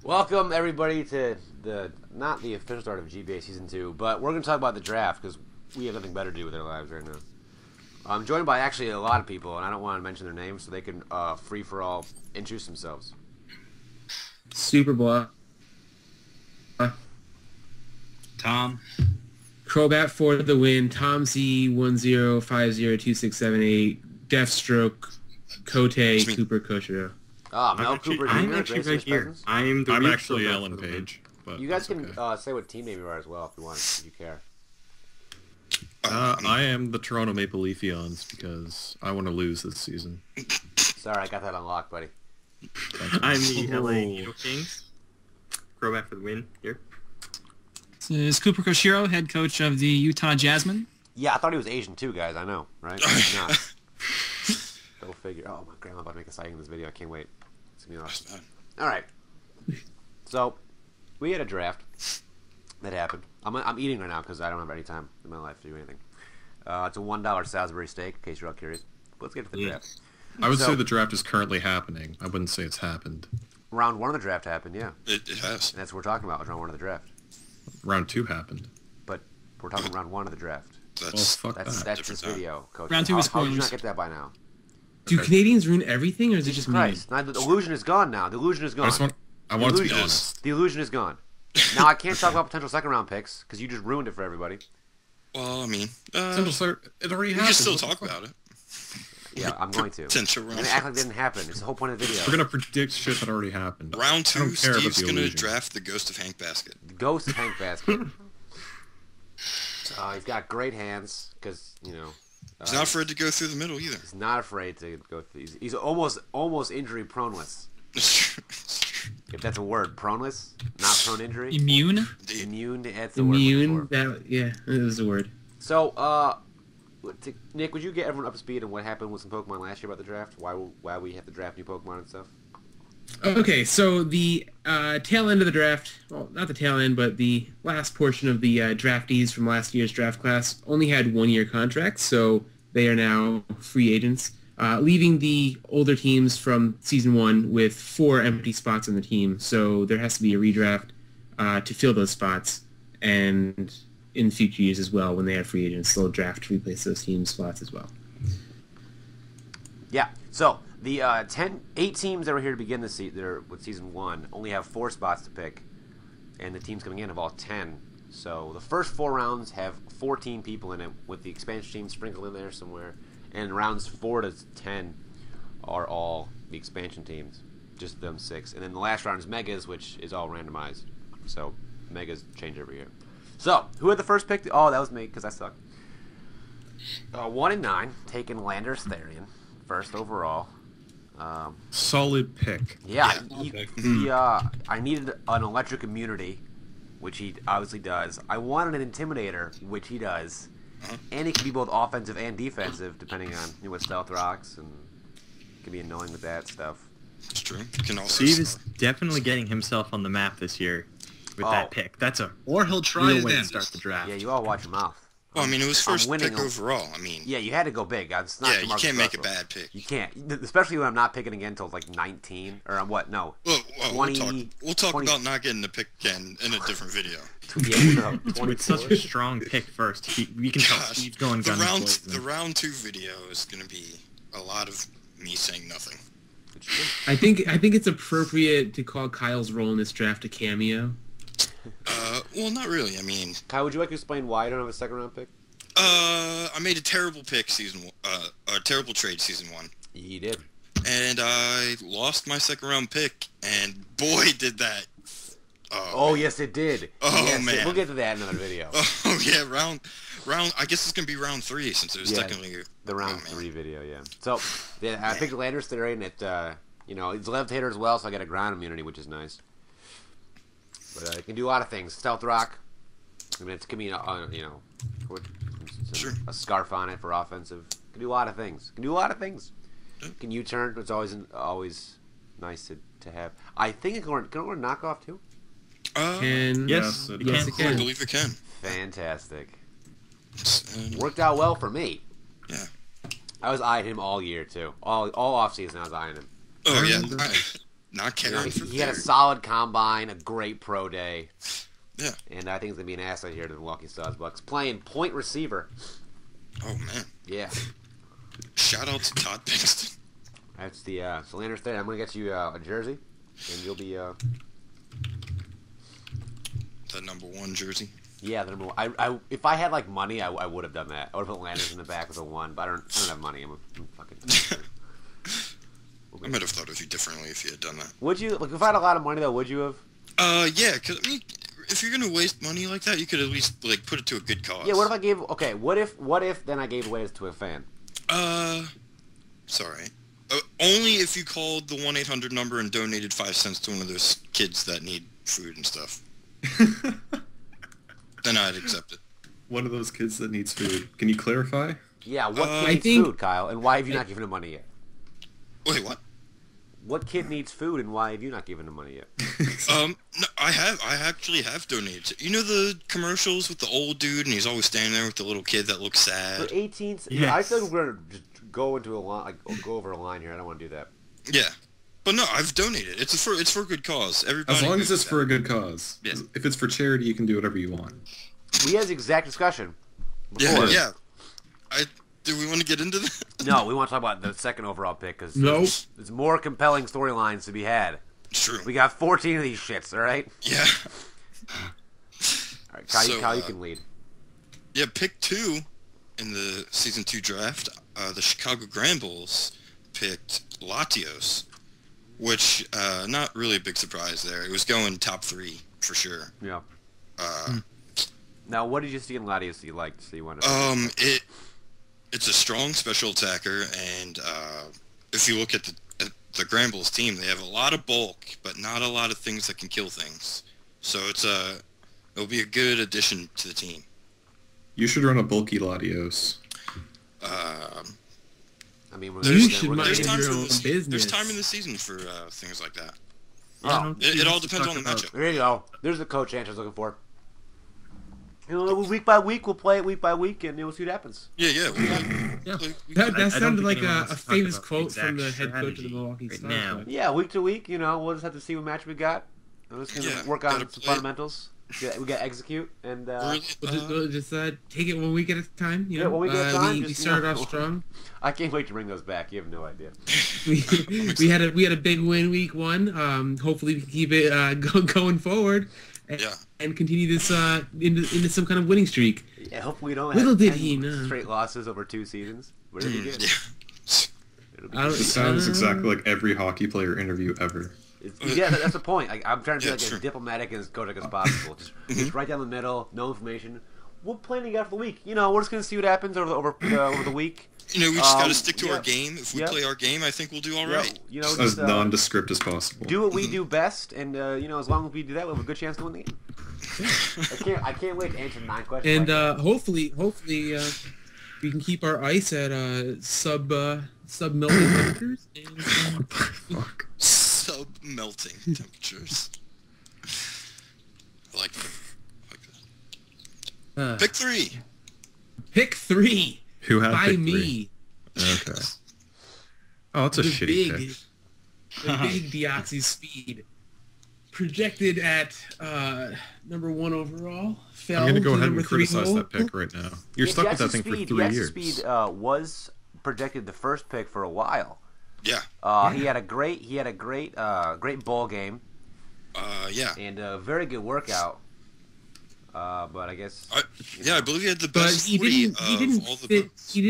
Welcome everybody to not the official start of GBA Season 2, but we're going to talk about the draft because we have nothing better to do with our lives right now. I'm joined by actually a lot of people, and I don't want to mention their names so they can free-for-all introduce themselves. Super Blah. Tom. Crobat for the win. Tom Z 10502678. Deathstroke. Kote. Cooper Koshiro. Ah, Mel Cooper Jr. I'm actually right here. I'm actually Ellen Page. But you guys can say what team name you are as well if you want, if you care. I am the Toronto Maple Leafeons because I want to lose this season. Sorry, I got that unlocked, buddy. I'm the LA Needle Kings. Crobat for the win here. This is Cooper Koshiro, head coach of the Utah Jasmine. Yeah, I thought he was Asian too, guys. I know, right? He's not. Go figure. Oh, my grandma about to make a sighting in this video. I can't wait. It's gonna be awesome. All right. So, we had a draft that happened. I'm eating right now because I don't have any time in my life to do anything. It's a $1 Salisbury steak, in case you're all curious. But let's get to the draft. I would say the draft is currently happening. I wouldn't say it's happened. Round 1 of the draft happened, yeah. It has. And that's what we're talking about, round 1 of the draft. Round 2 happened. But we're talking round 1 of the draft. That's fuck that. That's this video, Coach. Round 2 is How did you spoilers. not get that by now? Do Canadians ruin everything, or is it just me? Christ. Now, the illusion is gone now. The illusion is gone. I want to be illusion- honest. The illusion is gone. Now, I can't talk about potential second-round picks because you just ruined it for everybody. Well, I mean, It already we happened. can still What the talk fuck? about it. Yeah, I'm going to. Potential I'm round. going to act like it didn't happen. It's the whole point of the video. We're gonna predict shit that already happened. Round I don't 2, care about Steve's the gonna illusion. draft the Ghost of Hank Basket. The Ghost of Hank Basket. He's got great hands because, you know. He's not afraid to go through the middle either. He's not afraid to go through. He's almost injury proneless. If that's a word, proneless, not prone injury. Immune? Immune. That's the word. Immune? Yeah, it was a word. So, Nick, would you get everyone up to speed on what happened with some Pokemon last year about the draft? Why we have to draft new Pokemon and stuff? Okay, so the tail end of the draft, well, not the tail end, but the last portion of the draftees from last year's draft class only had one-year contracts, so they are now free agents, leaving the older teams from Season 1 with 4 empty spots on the team. So there has to be a redraft to fill those spots, and in future years as well, when they have free agents, they'll draft to replace those team spots as well. Yeah, so the 8 teams that were here to begin this with Season 1 only have 4 spots to pick, and the teams coming in have all 10. So the first 4 rounds have 14 people in it, with the expansion team sprinkled in there somewhere, and rounds 4 to 10 are all the expansion teams, just them 6. And then the last round is Megas, which is all randomized. So Megas change every year. So, who had the first pick? Oh, that was me, because I suck. 1 and 9, taking Landorus-T first overall. Solid pick. Yeah, Yeah, I needed an electric immunity, which he obviously does. I wanted an intimidator, which he does. And it can be both offensive and defensive, depending on what stealth rocks, and can be annoying with that stuff. It's true. You can also Steve is definitely getting himself on the map this year with that pick. That's a Or he'll try real his way to damnedest. start the draft. Yeah, you all watch your mouth. Well, I mean, it was first winning pick a- overall. I mean, Yeah, you had to go big. It's not yeah, you Marcus can't make a Russell. bad pick. You can't, especially when I'm not picking again until like 19 or what? No, Well, 20, we'll talk 20 about not getting the pick again in a different video. Yeah, With such a strong pick first, we can tell Gosh, Steve's going the guns the round 2 video is going to be a lot of me saying nothing. I think it's appropriate to call Kyle's role in this draft a cameo. Well, not really. I mean, Kyle, would you like to explain why I don't have a second round pick? I made a terrible pick a terrible trade season 1. You did. And I lost my second round pick, and boy, did that. Oh, yes, it did. Oh, Yes, man. We'll get to that in another video. Oh, yeah, round, I guess it's going to be round 3, since it was technically... The round oh, man. 3 video, yeah. So, yeah, I picked Landorus-T, and it, it's left-hander as well, so I got a ground immunity, which is nice. But it can do a lot of things. Stealth rock. I mean, it's going to be, Sure. a scarf on it for offensive. Can do a lot of things. Can U-turn, it's always nice to have. I think it can learn knockoff, too. Yes, it it does. can. I believe it can. Fantastic. And, Worked out well for me. yeah. I was eyeing him all year, too. All off-season, I was eyeing him. Oh, yeah. not caring for he had a third. solid combine, a great pro day. Yeah. And I think it's going to be an asset here to the Milwaukee Bucks. Playing point receiver. Oh, man. Yeah. Shout out to Todd Pinkston. That's the Landorus-T. I'm going to get you a jersey, and you'll be... The number 1 jersey. Yeah, the number 1. If I had, like, money, I would have done that. I would have put Landers in the back with a 1, but I don't have money. I'm fucking... I might have thought of you differently if you had done that. Would you? Like, if I had a lot of money, though, would you have? Yeah, because, I mean, if you're going to waste money like that, you could at least, like, put it to a good cause. Yeah, what if I gave... Okay, what if then I gave away to a fan? Sorry. Only if you called the 1-800 number and donated 5 cents to one of those kids that need food and stuff. Then I'd accept it. One of those kids that needs food. Can you clarify? Yeah, what kid I needs think- food, Kyle? And why have you not given him money yet? Wait, what? What kid needs food, and why have you not given him money yet? No, I actually have donated. You know the commercials with the old dude, and he's always standing there with the little kid that looks For sad? 18... Yes. I said we're going to just go into a line, like, go over a line here. I don't want to do that. Yeah. But no, I've donated. It's for a good cause. Everybody As long as knows it's for a good cause. Yeah. If it's for charity, you can do whatever you want. We had this exact discussion Yeah, before. yeah. Do we want to get into that? No, we want to talk about the second overall pick, because Nope. there's more compelling storylines to be had. True. We got 14 of these shits, all right? Yeah. All right, Kyle, So, Kyle, you can lead. Yeah, pick 2 in the Season 2 draft, the Chicago Grambles picked Latios, which, not really a big surprise there. It was going top 3, for sure. Yeah. Uh, Now, what did you see in Latios that you liked? So you wanted to... It's a strong special attacker, and if you look at the Grambles team, they have a lot of bulk, but not a lot of things that can kill things. So it'll be a good addition to the team. You should run a bulky Latios. I mean, You should we're mind There's time your for own this. business. There's time in the season for things like that. Oh, It all depends on the matchup. there you go. There's the coach answer I was looking for. You know, week by week, we'll play it week by week, and we'll see what happens. Yeah. Yeah. That I don't sounded like think anyone a wants to talk famous about quote exact from the head coach of the strategy Milwaukee right Bucks. now. Yeah, week to week, you know, we'll just have to see what match we got. We're just going to Yeah, work on gotta some play it. fundamentals. We got to execute, and Really, We'll just take it 1 week at a time. You know, Yeah, 1 week at a time, We just, started you know. off strong. I can't wait to bring those back. You have no idea. we had a big win week 1. Hopefully we can keep it going forward. And continue this into some kind of winning streak. Yeah, hopefully we don't Little have did 10 he know. straight losses over 2 seasons. It'll be good. yeah. It'll be I don't- good. This sounds exactly like every hockey player interview ever. Yeah, that's the point. I'm trying to be Yeah, like true. as diplomatic and as coach as possible. Just right down the middle, no information. We'll plan together for the week. You know, we're just gonna see what happens over the week. You know, we just got to stick to yeah. our game. If we Yep. play our game, I think we'll do all Yeah, right. you know, As just nondescript as possible. do what we do best, and you know, as long as we do that, we have a good chance to win the game. I can't wait to answer 9 questions. And like that. hopefully we can keep our ice at sub melting temperatures. And, Fuck. Sub-melting temperatures. I like that. Pick 3. pick 3 Who had by pick me. 3? Okay. Oh, that's a The shitty big, pick. the big Deoxy Speed, projected at number 1 overall. Fell I'm going to go to ahead number and 3 criticize hole. that pick right now. You're Yeah, stuck with Jackson that thing for Speed, 3 Jackson years. Speed was projected the first pick for a while. Yeah. He had a great ball game Yeah. and a very good workout. But I guess I believe he had the But best he 40 didn't of all the fit. votes. He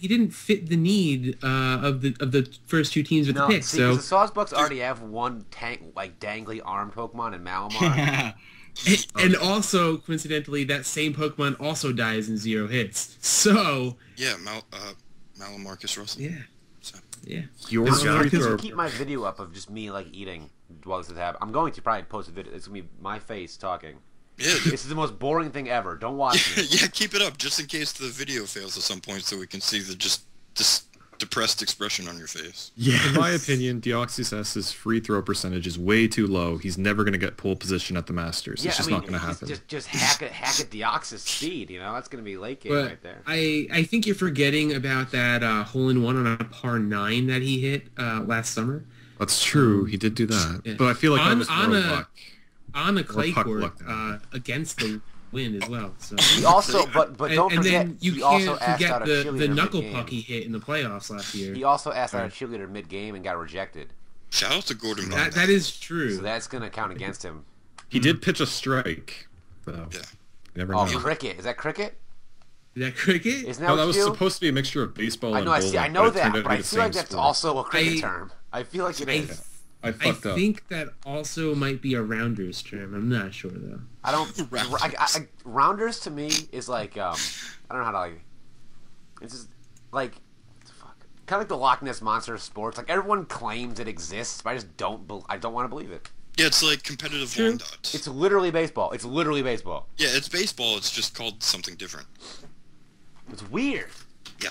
didn't fit the need of the first 2 teams with no. the pick. See, So 'cause the Sauce Bucks already have one dangly armed Pokemon in Malamar. and also coincidentally, that same Pokemon also dies in 0 hits. So Yeah, Malamarcus Russell. yeah, So. yeah. Your This is free free Just throw. keep my video up of just me like eating while this is happening. I'm going to probably post a video. It's gonna be my face talking. Yeah, This is the most boring thing ever. Don't watch it. yeah, keep it up just in case the video fails at some point, so we can see the this depressed expression on your face. In my opinion, Deoxys' free throw percentage is way too low. He's never going to get pole position at the Masters. It's just not going to happen. Just hack it Deoxys Speed. You know, that's gonna be late game But right there. I think you're forgetting about that hole-in-one on a par 9 that he hit last summer. That's true. He did do that. Yeah. But I feel like that was on more a luck. on a clay puck court luck. against the wind as well. So He also, but don't and forget, then you he also can't asked forget out a the cheerleader knuckle mid-game. puck he hit in the playoffs last year. He also asked out a cheerleader mid-game and got rejected. Shout out to Gordon. That is true. So that's gonna count against him. He did pitch a strike. So. Yeah. You never Oh, know. cricket. Is that cricket? Is that cricket? Isn't that No, what that was you do? supposed to be a mixture of baseball I and know. bowling. I know it turned that, out to but be I the feel like same that's sport. also a cricket I- term. I feel like it is. I I fucked up. think that also might be a rounders term. I'm not sure though. I don't. Rounders. Rounders to me is like I don't know how to like. It's just like fuck. Kind of like the Loch Ness monster of sports. Like everyone claims it exists, but I just don't. I don't want to believe it. Yeah, it's like competitive lawn darts. It's literally baseball. It's literally baseball. Yeah, it's baseball. It's just called something different. It's weird. Yeah.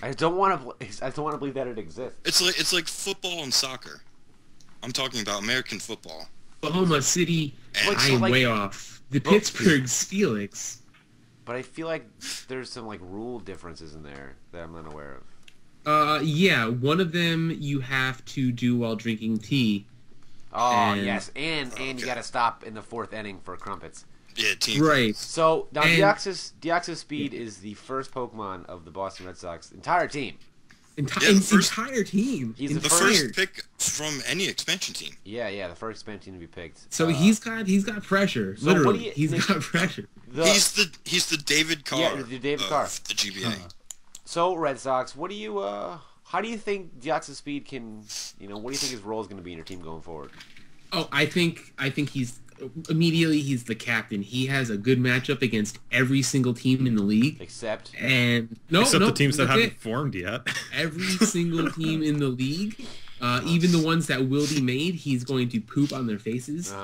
I don't want to. I don't want to believe that it exists. It's like football and soccer. I'm talking about American football. Oklahoma City, And- I am like- way off. The Well- Pittsburgh Steelix. But I feel like there's some like rule differences in there that I'm unaware of. Yeah, one of them you have to do while drinking tea. Oh And- yes, and you Okay. got to stop in the fourth inning for crumpets. Yeah, team. Right. So now And- Deoxys Speed is the first Pokemon of the Boston Red Sox entire team. Yeah, the first- Entire team. He's the The Entire- first pick from any expansion team. Yeah, the first expansion to be picked. So he's got pressure. so what do Literally, you- he's Nick- got pressure. He's the David Carr. Yeah, the David of Carr. the GBA. So Red Sox, what do you how do you think Deoxys Speed can what do you think his role is going to be in your team going forward? Oh, I think he's immediately he's the captain. He has a good matchup against every single team in the league. Except And Except no, the teams that that's haven't it. formed yet. Every single team in the league, even the ones that will be made, he's going to poop on their faces.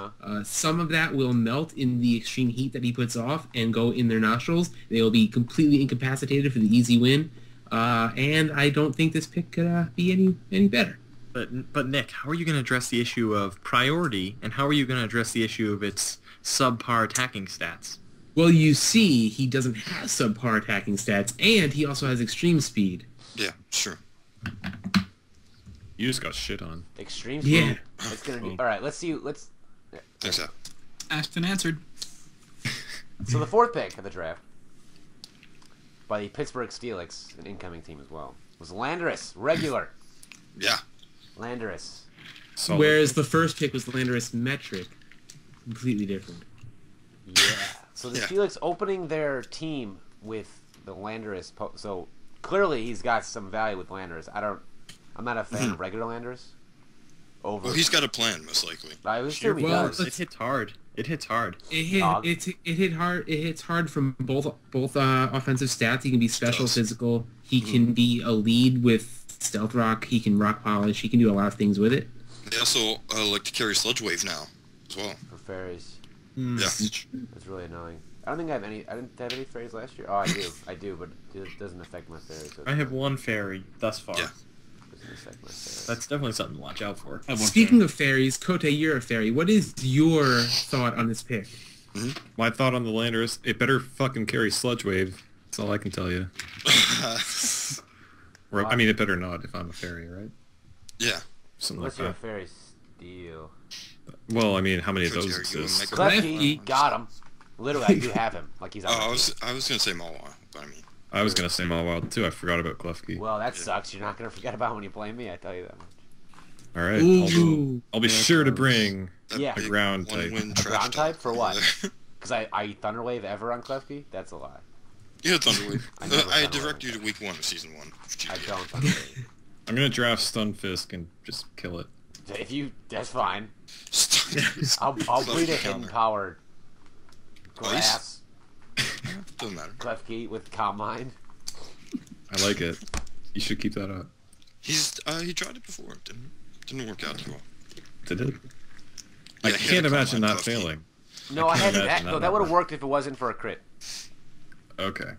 Some of that will melt in the extreme heat that he puts off and go in their nostrils. They will be completely incapacitated for the easy win. And I don't think this pick could be any better. But Nick, how are you going to address the issue of priority, and how are you going to address the issue of its subpar attacking stats? Well, you see, he doesn't have subpar attacking stats, and he also has extreme speed. Yeah, sure. You just got shit on. extreme Yeah. speed. It's going to be all right. Let's see. Thanks, Zach. Asked and answered. So the fourth pick of the draft by the Pittsburgh Steelix, an incoming team as well, was Landorus, regular Yeah. Landorus. Solid. Whereas the first pick was Landorus metric. Completely different. Yeah. So the Yeah. Steelix opening their team with the Landorus. So clearly he's got some value with Landorus. I'm not a fan of regular Landorus. Over. Well, he's got a plan, most likely. I would assume he Well, does. It hits hard. It hits hard. It hit Dog. it hit hard. It hits hard from both offensive stats. He can be special, does. physical. He can be a lead with stealth rock. He can rock polish. He can do a lot of things with it. They also like to carry Sludge Wave now, as well. For fairies. Yeah. It's really annoying. I don't think I have any. I didn't have any fairies last year. Oh, I do, but it doesn't affect my fairies. So I have one fairy thus far. Yeah. it doesn't affect my fairies. That's definitely something to watch out for. Speaking of fairies, Kote, you're a fairy. What is your thought on this pick? My thought on the Landorus, it better fucking carry Sludge Wave. That's all I can tell you. Or, I mean, it better not if I'm a fairy, right? Yeah. Something like Unless you're a that. fairy steel. Well, I mean, how many of Could those carry you a exist? Mega- Klefki got him. Literally, I do have him. Like he's. On Oh, my I team. was gonna say Malwa, but I mean, I was going to say Mawile too. I forgot about Klefki. Well, that sucks. You're not gonna forget about when you play me. I tell you that much. All right. Ooh. I'll be sure to bring that Yeah. big A ground type. one-win A trash ground talk type for over what? there. Because I Thunderwave ever on Klefki? That's a lie. Yeah, Thunderwave. I never I Thunderwave. direct you to week 1 of season 1 of I GBA. don't Thunderwave. I'm going to draft Stunfisk and just kill it. If you, that's fine. Stun- I'll bleed a Counter. hidden power Ice? grass Doesn't matter. Klefki with Calm Mind. I like it. You should keep that up. He tried it before. It didn't work out too well. Did it? Yeah, I he had can't a imagine combine that Klefki. failing. No, I can't had imagine that. that No, that would have number. worked if it wasn't for a crit. Okay.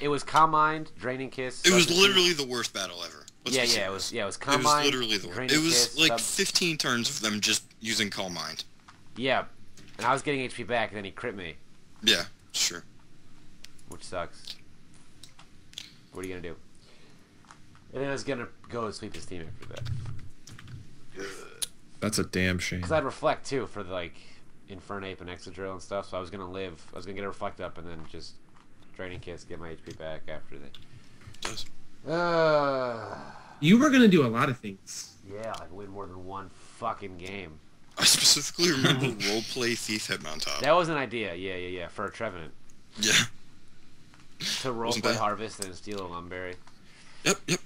It was Calm Mind, Draining Kiss. It was Substitute. literally the worst battle ever. Let's Yeah, be yeah, serious. it was It Calm was Mind. literally the worst. Draining It was Kiss, like sub- 15 turns of them just using Calm Mind. Yeah, and I was getting HP back, and then he crit me, Yeah, sure. which sucks. What are you gonna do? And then I was gonna go and sweep his team after that. That's a damn shame. Because I'd reflect too for the, like Infernape and Excadrill and stuff. So I was gonna get a reflect up and then just draining kits, get my HP back after that. You were gonna do a lot of things. Yeah, like win more than one fucking game. I specifically remember roleplay Thief Headmount Top. That was an idea. Yeah. For a Trevenant. Yeah. To roleplay Harvest and steal a Lumberry. Yep.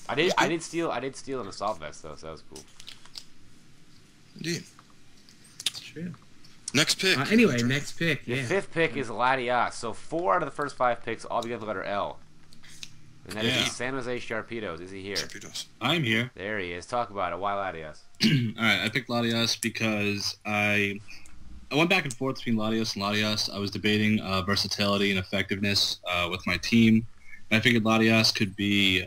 I did steal an Assault Vest though, so that was cool. Indeed. True. Next pick. Anyway, next pick. The Yeah. fifth pick is Latias. So 4 out of the first 5 picks all begin with the letter L. And that is San Jose Sharpedos. Is he here? Sharpedos. I'm here. There he is. Talk about it. Why Latias? Alright, I picked Latias because I went back and forth between Latios and Latias. I was debating versatility and effectiveness with my team. And I figured Latias could be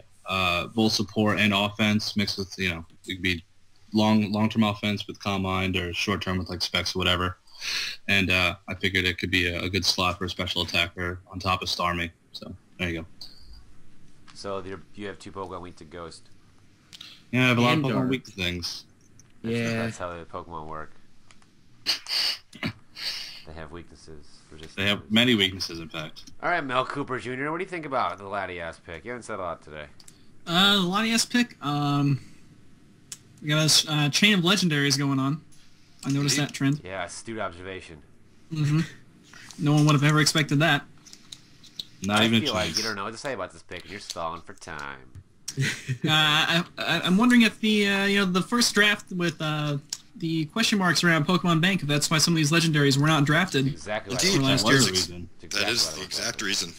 both support and offense mixed with, it could be long-term offense with Calm Mind or short-term with like Specs or whatever. And I figured it could be a good slot for a special attacker on top of Starmie. So there you go. So you have 2 Pokemon weak to Ghost. Yeah, I have a lot of And Pokemon Dark. weak to things. Yeah. That's how the Pokemon work. They have weaknesses. They have many weaknesses, in fact. All right, Mel Cooper Jr., what do you think about the Latias pick? You haven't said a lot today. The Latias pick, we got a chain of legendaries going on. I noticed that trend. Yeah, astute observation. No one would have ever expected that. Not I even a feel like chance. you don't know what to say about this pick, and you're stalling for time. I'm wondering if the first draft with the question marks around Pokemon Bank, if that's why some of these legendaries were not drafted. Exactly. Indeed. Why I last That year. was the reason. That is the exact reason.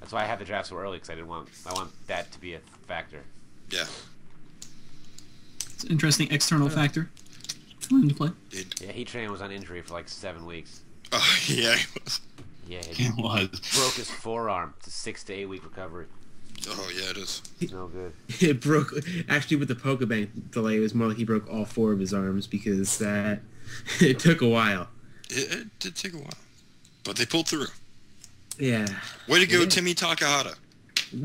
That's why I had the draft so early, because I want that to be a factor. Yeah. It's an interesting external factor. Come into play. Yeah, Heat Train was on injury for like 7 weeks. Oh, yeah, it was. Yeah, It he was. broke his forearm. It's a 6 to 8 week recovery. Oh, yeah, it is. It's no good. It broke. Actually, with the Pokebank delay, it was more like he broke all 4 of his arms because it took a while. It did take a while. But they pulled through. Yeah. Way to go, Timmy Takahata.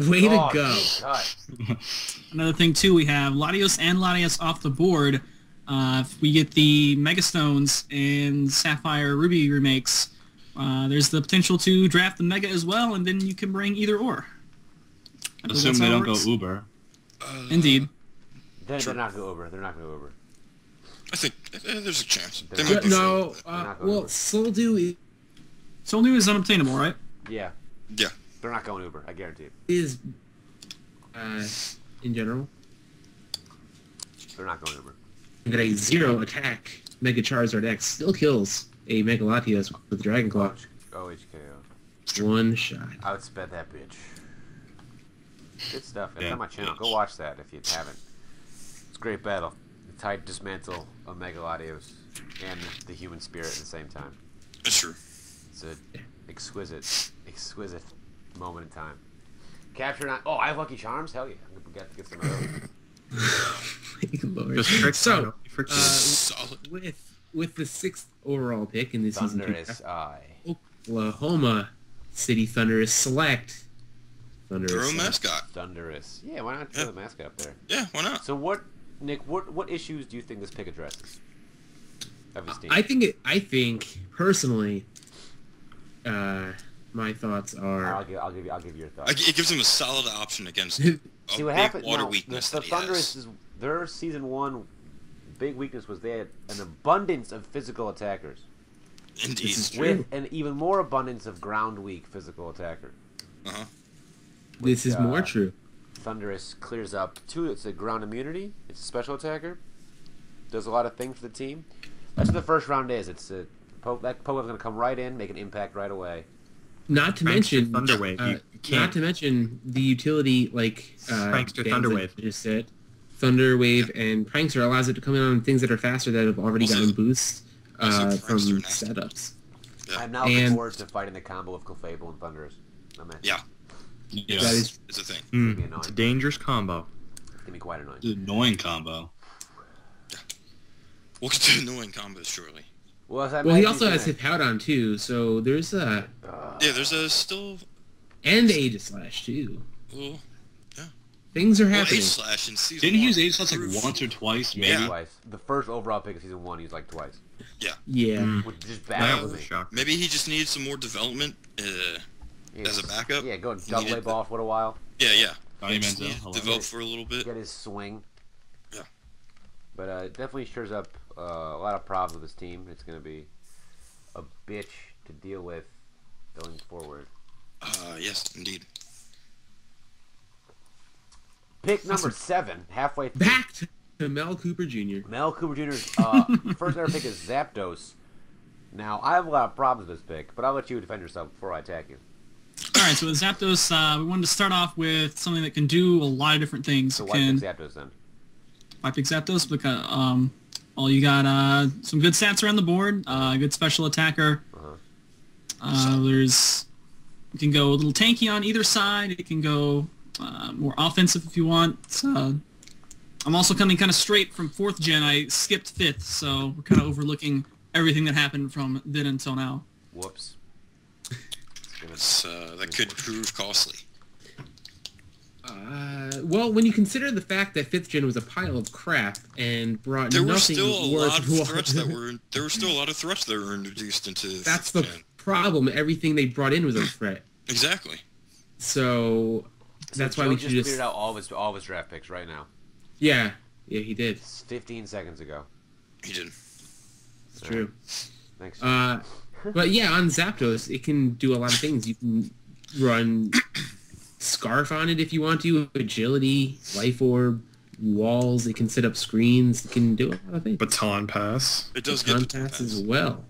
Way to go. Good cut. Another thing too, we have Latios and Latias off the board. If we get the Mega Stones and Sapphire Ruby remakes, there's the potential to draft the Mega as well, and then you can bring either or. I believe Assume that's they how it don't go works. Uber. Indeed. They're not going to Uber. They're not going to Uber. I think there's a chance. They They're might be No. full. not going Well, Uber. Soldew Soldew is unobtainable, right? Yeah, Yeah. they're not going Uber. I guarantee it. is, in general, They're not going Uber. that a 0 attack Mega Charizard X still kills a Mega Latias with Dragon Claw. OHKO. One shot. Outsped that bitch. Good stuff. It's Yeah. on my channel. Go watch that if you haven't. It's a great battle. The tight dismantle of Mega Latios and the human spirit at the same time. That's true. It's an exquisite moment in time. Capture not. Oh, I have Lucky Charms. Hell yeah! I'm gonna get to get some of those. Lord. Just tricks So, for kids. Solid. with the 6th overall pick in this season, Thunderous Eye. Oklahoma City Thunderous select. Thunderous. Throw a select. mascot. Thunderous. Yeah, why not throw the mascot up there? Yeah, why not? So what, Nick? What issues do you think this pick addresses? Of his team? I think personally, my thoughts are I'll give you your thoughts. It gives him a solid option against a See what big happened. water Now, weakness the that he Thunderous has. is their season 1 big weakness was they had an abundance of physical attackers Indeed. This is true. with an even more abundance of ground weak physical attacker. Uh-huh. this is more true. Thunderous clears up 2. It's a ground immunity. It's a special attacker. Does a lot of things for the team. That's what the first round is. It's that Pokemon's going to come right in, make an impact right aww. Not to Prankster mention Thunderwave. You can't. Not to mention the utility like Prankster Danza Thunderwave. just said. Thunderwave and Prankster allows it to come in on things that are faster that have already Also- gotten boosts also from Prankster nasty. setups. Yeah. I'm now looking And- forward to fighting the combo of Clefable and Thunderous. I'm in. Yeah, Yeah. That is it's a thing. It's It's a annoying. dangerous combo. It's going to be quite annoying. It's an annoying combo. We'll get to annoying combos shortly. Well, he also has Hippowdon too, so there's a Yeah, there's a still... and Aegislash too. Well, yeah. Things are Well, happening. H/Slash in season Didn't he 1. use H/Slash like once or twice? Yeah, Maybe. twice. The first overall pick of season 1, he was like twice. Yeah. Which is just That bad. was a shock. Maybe he just needed some more development as a backup. Yeah, go and double A Needed ball for a while. Yeah. Donnie Just Manziel, needed to hello. develop for a little bit. Get his swing. Yeah. But it definitely stirs up a lot of problems with his team. It's going to be a bitch to deal with going forward. Yes, indeed. Pick number 7, halfway through. Back to Mel Cooper Jr. Mel Cooper Jr.'s first ever pick is Zapdos. Now, I have a lot of problems with this pick, but I'll let you defend yourself before I attack you. All right, so with Zapdos, we wanted to start off with something that can do a lot of different things. So It why can, pick Zapdos then? Why pick Zapdos? Because well, you got some good stats around the board, good special attacker. There's you can go a little tanky on either side. It can go more offensive if you want. I'm also coming kind of straight from 4th gen. I skipped 5th, so we're kind of overlooking everything that happened from then until now. Whoops. That could prove costly. Well, when you consider the fact that 5th gen was a pile of crap and brought There were nothing still a worth lot of while- threats that were. There were still a lot of threats that were introduced into. That's 5th the gen. problem. Everything they brought in was a threat. Exactly. So that's why we should just just... cleared out all of his draft picks right now. Yeah, he did. It's 15 seconds ago. He did. It's true. Thanks. But yeah, on Zapdos, it can do a lot of things. You can run Scarf on it if you want to, Agility, Life Orb, walls. It can set up screens. It can do a lot of things. Baton pass. It does Baton get the pass as well.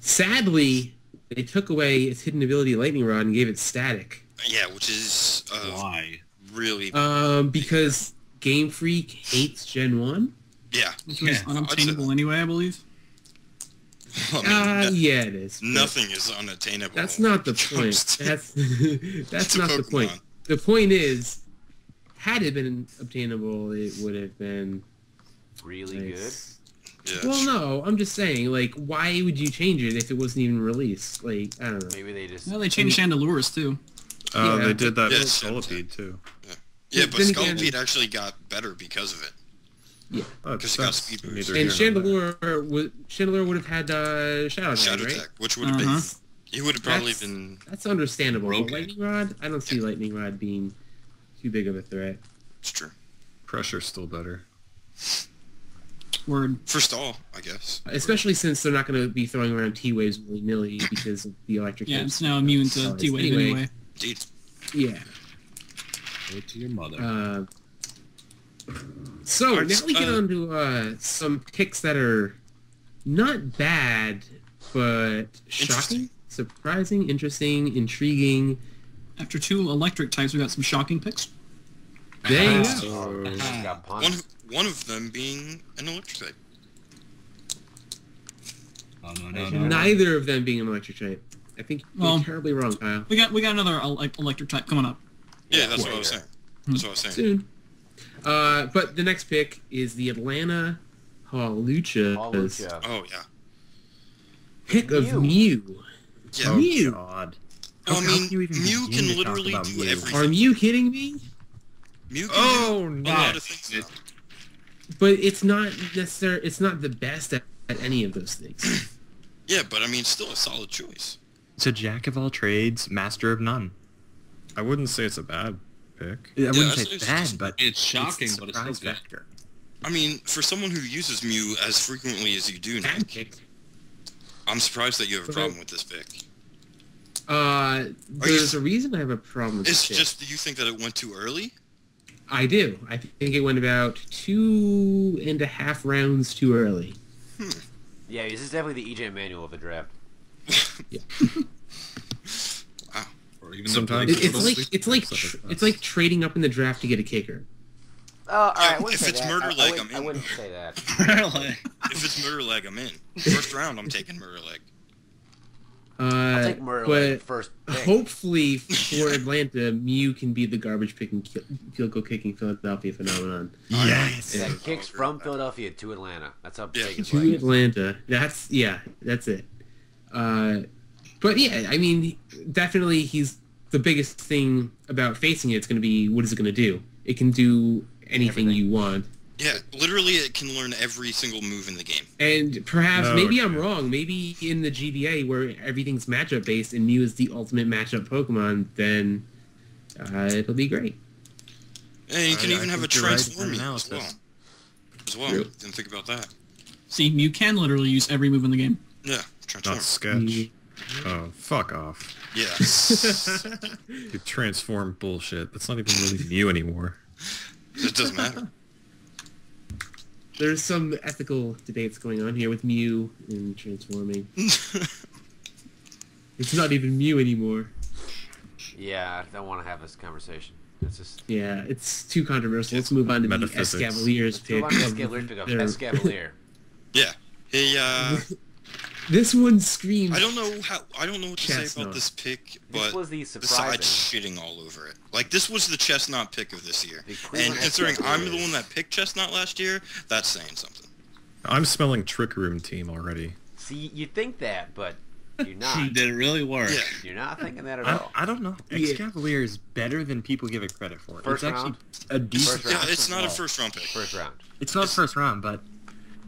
Sadly, they took away its hidden ability, Lightning Rod, and gave it Static. Yeah, which is Why? really Because Game Freak hates Gen 1. yeah. Which was unobtainable anyway, I believe. I mean, Yeah, it is. but nothing is unattainable. That's not the when it point. comes to- That's to not the point. Pokemon. The point is, had it been obtainable, it would have been really like, good. Yeah, Well, no, I'm just saying, like, why would you change it if it wasn't even released? Like, I don't know. Maybe they just... No, they changed Chandelures too. Yeah. They did that Yeah, with it's- Scolipede too. Yeah, but Then again- Scolipede actually got better because of it. Yeah. Because it got speed boost. And Chandelure would have had Shadow Shadow Tag, right? Tech, which would have been... He would have probably That's- been... That's understandable. But Broken. Lightning Rod, I don't see Lightning Rod being too big of a threat. It's true. Pressure's still better. Word. For stall, I guess. Especially since they're not going to be throwing around T-Waves willy-nilly because of the electric. Yeah, Wave. it's now immune to So T-Wave anyway. Indeed. Yeah. Go to your mother. So now Alright, we get on to some picks that are not bad, but shocking, surprising, interesting, intriguing. After 2 electric types, we got some shocking picks. There you go. So, Got punched. One of them being an electric type. No. Neither of them being an electric type. I think you're Well- terribly wrong, Kyle. We got another electric type coming up. Yeah, that's what I was saying. That's what I was saying. Soon. But the next pick is the Atlanta Hawluchas. Hawlucha. Oh, yeah. Pick of Mew. Mew. Yeah. oh Mew. God. Well, I How mean, can you even Mew begin can to talk literally about do Mew? everything. Are you kidding me? Mew can Oh, do a no. lot of things. now. But it's not necessarily. It's not the best at any of those things. Yeah, but I mean, still a solid choice. It's a jack of all trades, master of none. I wouldn't say it's a bad pick. I wouldn't it's- say it's bad, just- but It's shocking, it's the but it's surprise still good. factor. I mean, for someone who uses Mew as frequently as you do, Bad Nick, pick. I'm surprised that you have a Okay. problem with this pick. There's a reason I have a problem with It's this pick. just, do you think that it went too early? I do. I think it went about 2.5 rounds too early. Yeah, this is definitely the EJ manual of the draft. Wow. Or even Sometimes It's like trading up in the draft to get a kicker. All right, I Yeah, wouldn't if say it's that. Murder I Leg, wouldn't- I'm I in. wouldn't say that. If it's Murder Leg, I'm in. First round, I'm taking Murder Leg. I'll take Murder Leg but first pick. hopefully for Atlanta, Mew can be the garbage picking, field goal kicking Philadelphia phenomenon. Yes. That kicks from Philadelphia to Atlanta. That's how Yeah. big his To leg is. Atlanta. That's it. But yeah, I mean, definitely he's the biggest thing about facing it is going to be what is it going to do? It can do anything you want. Yeah, literally it can learn every single move in the game. And perhaps, No, maybe it I'm can't. wrong. Maybe in the GBA where everything's matchup based and Mew is the ultimate matchup Pokemon, then it'll be great. And you can I even have a think you're right in transform that Mew analysis. as well. True. Didn't think about that. See, you can literally use every move in the game. Yeah, transform. Not sketch. Oh, fuck off. Yeah. You transform bullshit. That's not even really Mew anymore. It doesn't matter. There's some ethical debates going on here with Mew and transforming. It's not even Mew anymore. Yeah, I don't want to have this conversation. It's just... Yeah, it's too controversial. Let's move on to the Metaphysics. Escavaliers pick. Escavalier. Yeah. Hey, This one screams. I don't know what to say Chestnut. about this pick, This but was the besides surprising. shitting all over it. Like, this was the Chestnut pick of this year. The And Cleveland considering I'm the Escavaliers. one that picked Chestnut last year, that's saying something. I'm smelling Trick Room team already. See, you think that, but you're not. Did it really work? Yeah. You're not thinking that at all. I don't know. Yeah. Excavalier is better than people give it credit for. First it's actually round? a decent. First round. Yeah, it's not a first round pick. First round. It's not first round, but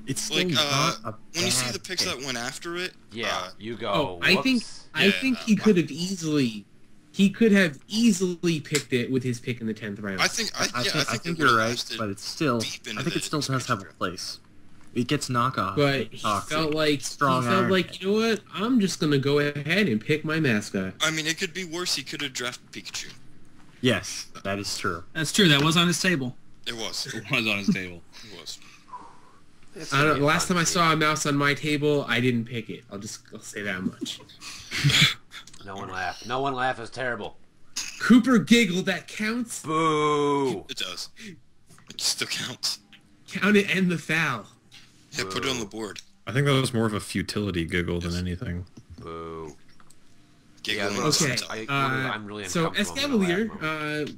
it's still Like, not a when you see bad the picks pick. that went after it, Yeah, you go. Oh, I think whoops. I think he could have easily. He could have easily picked it with his pick in the 10th round. I think I think it you're would've right, lasted but it's still. deep into I think the it still does have a expansion place. It gets knockoff. But he toxic, felt like strong iron. you know what? I'm just gonna go ahead and pick my mascot. I mean, it could be worse. He could have drafted Pikachu. Yes, that is true. That's true. That was on his table. It was. It was on his table. It was. It's I gonna don't, be a last fun time I team. saw a mouse on my table, I didn't pick it. I'll say that much. No one laugh. No one laugh is terrible. Cooper giggle. That counts. Boo. It does. It still counts. Count it and the foul. Yeah, put it on the board. I think that was more of a futility giggle than anything. Boo. Giggling Yeah, Okay. I'm really So uncomfortable with that Escavalier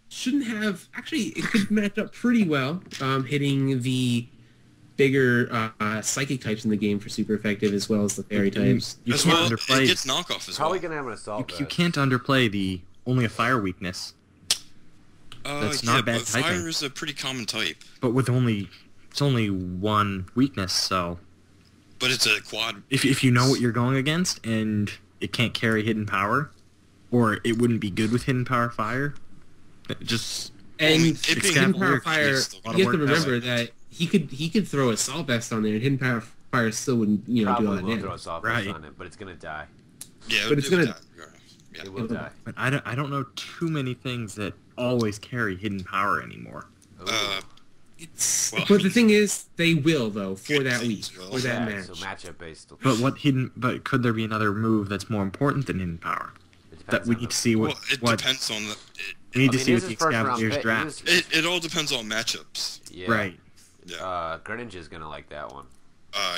shouldn't have. Actually, it could match up pretty well, hitting the bigger psychic types in the game for super effective, as well as the fairy types. You As can't well, underplay. it gets knockoff as Probably well. gonna have an assault. You can't underplay the only a fire weakness, that's not yeah, bad but typing. fire is a pretty common type. but with it's only one weakness. So But it's a quad. if you know what you're going against and it can't carry hidden power, or it wouldn't be good with hidden power fire, just And it being Hidden Power Escavalier Fire, is a lot you of have to work remember ethic. that he could throw a Assault Vest on there, and Hidden Power Fire still wouldn't do Probably all that will throw damage. assault Right. vest on it, but it's gonna die. Yeah, But it's it would gonna- die. Yeah. It will die. But I don't know too many things that always carry hidden power anymore. Uh, It's, Well, but the thing is, they will though for good that things week, will. for that Yeah, match. so matchup based. But could there be another move that's more important than hidden power? That we need to see well, it what depends on the. we need I to mean, see this what the is first round Excavalier's pick. draft. It all depends on matchups. Yeah. Right. Yeah. Greninja's gonna like that one.